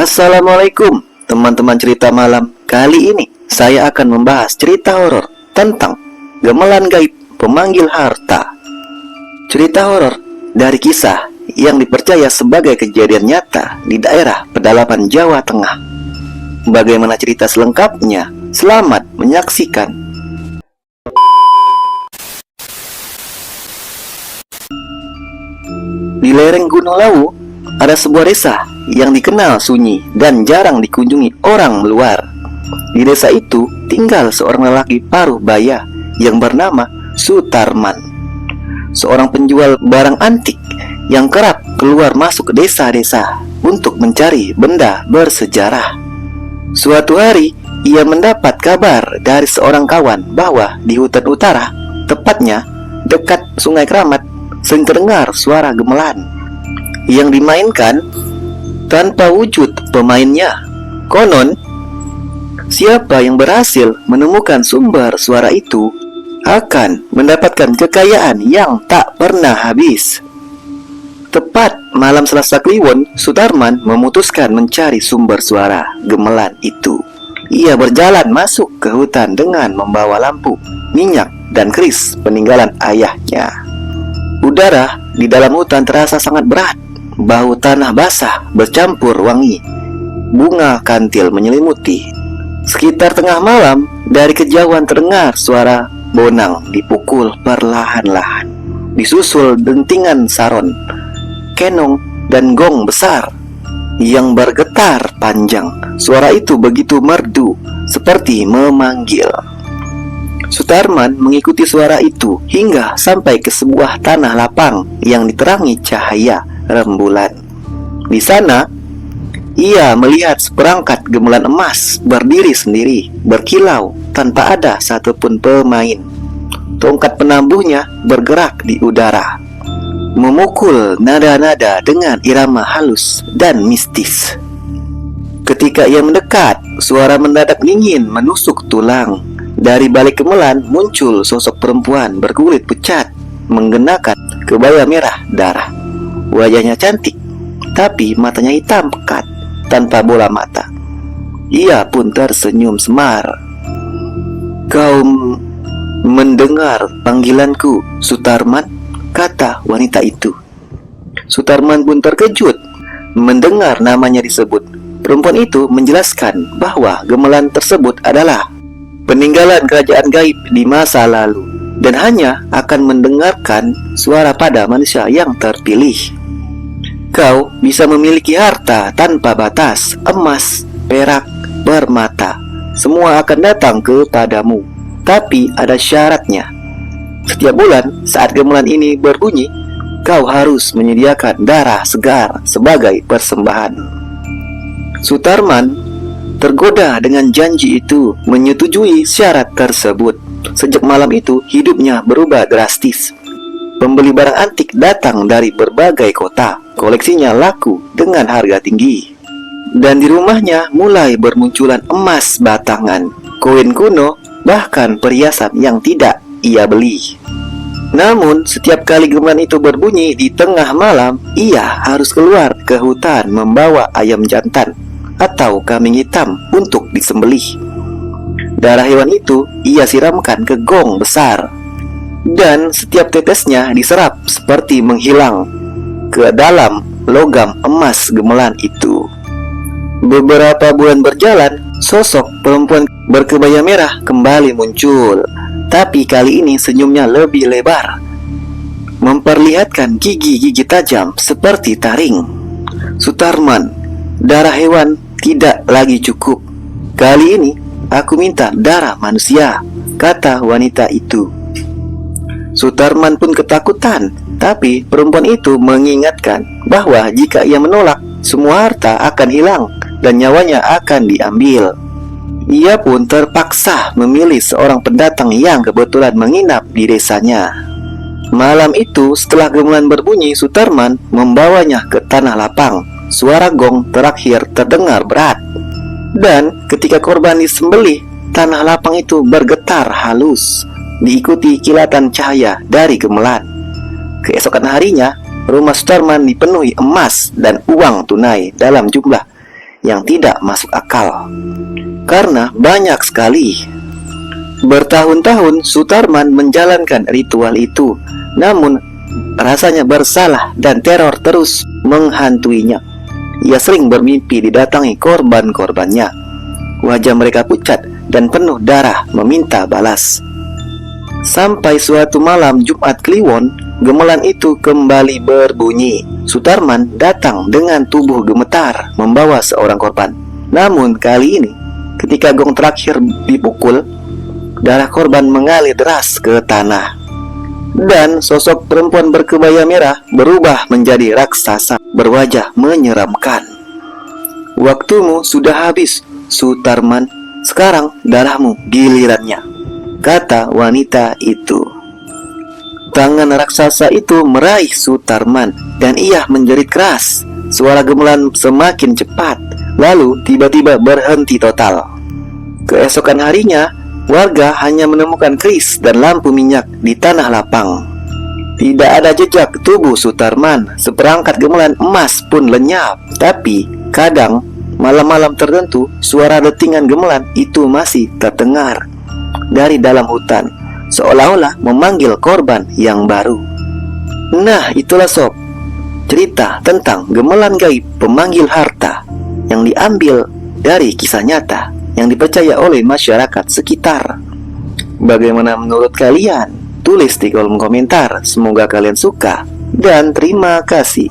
Assalamualaikum teman-teman cerita malam. Kali ini saya akan membahas cerita horor tentang Gamelan Gaib Pemanggil Harta. Cerita horor dari kisah yang dipercaya sebagai kejadian nyata di daerah pedalaman Jawa Tengah. Bagaimana cerita selengkapnya? Selamat menyaksikan. Di lereng Gunung Lawu ada sebuah desa yang dikenal sunyi dan jarang dikunjungi orang luar. Di desa itu tinggal seorang lelaki paruh baya yang bernama Sutarman, seorang penjual barang antik yang kerap keluar masuk ke desa-desa untuk mencari benda bersejarah. Suatu hari ia mendapat kabar dari seorang kawan bahwa di hutan utara, tepatnya dekat Sungai Keramat, sering terdengar suara gamelan yang dimainkan tanpa wujud pemainnya. Konon, siapa yang berhasil menemukan sumber suara itu akan mendapatkan kekayaan yang tak pernah habis. Tepat malam Selasa Kliwon, Sutarman memutuskan mencari sumber suara gamelan itu. Ia berjalan masuk ke hutan dengan membawa lampu, minyak, dan keris peninggalan ayahnya. Udara di dalam hutan terasa sangat berat. Bau tanah basah bercampur wangi bunga kantil menyelimuti. Sekitar tengah malam, dari kejauhan terdengar suara bonang dipukul perlahan-lahan, disusul dentingan saron, kenong, dan gong besar yang bergetar panjang. Suara itu begitu merdu, seperti memanggil. Sutarman mengikuti suara itu hingga sampai ke sebuah tanah lapang yang diterangi cahaya rembulan. Di sana, ia melihat seperangkat gamelan emas berdiri sendiri, berkilau tanpa ada satupun pemain. Tongkat penambuhnya bergerak di udara, memukul nada-nada dengan irama halus dan mistis. Ketika ia mendekat, suara mendadak dingin menusuk tulang. Dari balik gamelan muncul sosok perempuan berkulit pucat, mengenakan kebaya merah darah. Wajahnya cantik, tapi matanya hitam pekat, tanpa bola mata. Ia pun tersenyum semar. "Kau mendengar panggilanku, Sutarman?" kata wanita itu. Sutarman pun terkejut mendengar namanya disebut. Perempuan itu menjelaskan bahwa gamelan tersebut adalah peninggalan kerajaan gaib di masa lalu dan hanya akan mendengarkan suara pada manusia yang terpilih. Kau bisa memiliki harta tanpa batas, emas, perak, permata, semua akan datang kepadamu. Tapi ada syaratnya. Setiap bulan saat gamelan ini berbunyi, kau harus menyediakan darah segar sebagai persembahan. Sutarman tergoda dengan janji itu, menyetujui syarat tersebut. Sejak malam itu, hidupnya berubah drastis. Pembeli barang antik datang dari berbagai kota. Koleksinya laku dengan harga tinggi. Dan di rumahnya mulai bermunculan emas batangan, koin kuno, bahkan perhiasan yang tidak ia beli. Namun, setiap kali gamelan itu berbunyi di tengah malam, ia harus keluar ke hutan membawa ayam jantan atau kambing hitam untuk disembelih. Darah hewan itu ia siramkan ke gong besar, dan setiap tetesnya diserap seperti menghilang ke dalam logam emas gamelan itu. Beberapa bulan berjalan, sosok perempuan berkebaya merah kembali muncul, tapi kali ini senyumnya lebih lebar, memperlihatkan gigi-gigi tajam seperti taring. "Sutarman, darah hewan tidak lagi cukup. Kali ini aku minta darah manusia," kata wanita itu. Sutarman pun ketakutan, tapi perempuan itu mengingatkan bahwa jika ia menolak, semua harta akan hilang dan nyawanya akan diambil. Ia pun terpaksa memilih seorang pendatang yang kebetulan menginap di desanya. Malam itu, setelah gamelan berbunyi, Sutarman membawanya ke tanah lapang. Suara gong terakhir terdengar berat, dan ketika korban disembelih, tanah lapang itu bergetar halus, diikuti kilatan cahaya dari gamelan. Keesokan harinya, rumah Sutarman dipenuhi emas dan uang tunai dalam jumlah yang tidak masuk akal. Karena banyak sekali. Bertahun-tahun Sutarman menjalankan ritual itu, namun rasanya bersalah dan teror terus menghantuinya. Ia sering bermimpi didatangi korban-korbannya. Wajah mereka pucat dan penuh darah meminta balas. Sampai suatu malam Jumat Kliwon, gemelan itu kembali berbunyi. Sutarman datang dengan tubuh gemetar membawa seorang korban. Namun kali ini, ketika gong terakhir dipukul, darah korban mengalir deras ke tanah. Dan sosok perempuan berkebaya merah berubah menjadi raksasa berwajah menyeramkan. "Waktumu sudah habis, Sutarman. Sekarang darahmu gilirannya," kata wanita itu. Tangan raksasa itu meraih Sutarman dan ia menjerit keras. Suara gemelan semakin cepat, lalu tiba-tiba berhenti total. Keesokan harinya, warga hanya menemukan keris dan lampu minyak di tanah lapang. Tidak ada jejak tubuh Sutarman. Seperangkat gemelan emas pun lenyap. Tapi kadang malam-malam tertentu suara detingan gemelan itu masih terdengar dari dalam hutan, seolah-olah memanggil korban yang baru. Nah, itulah sob, cerita tentang gemelan gaib pemanggil harta yang diambil dari kisah nyata yang dipercaya oleh masyarakat sekitar. Bagaimana menurut kalian? Tulis di kolom komentar. Semoga kalian suka dan terima kasih.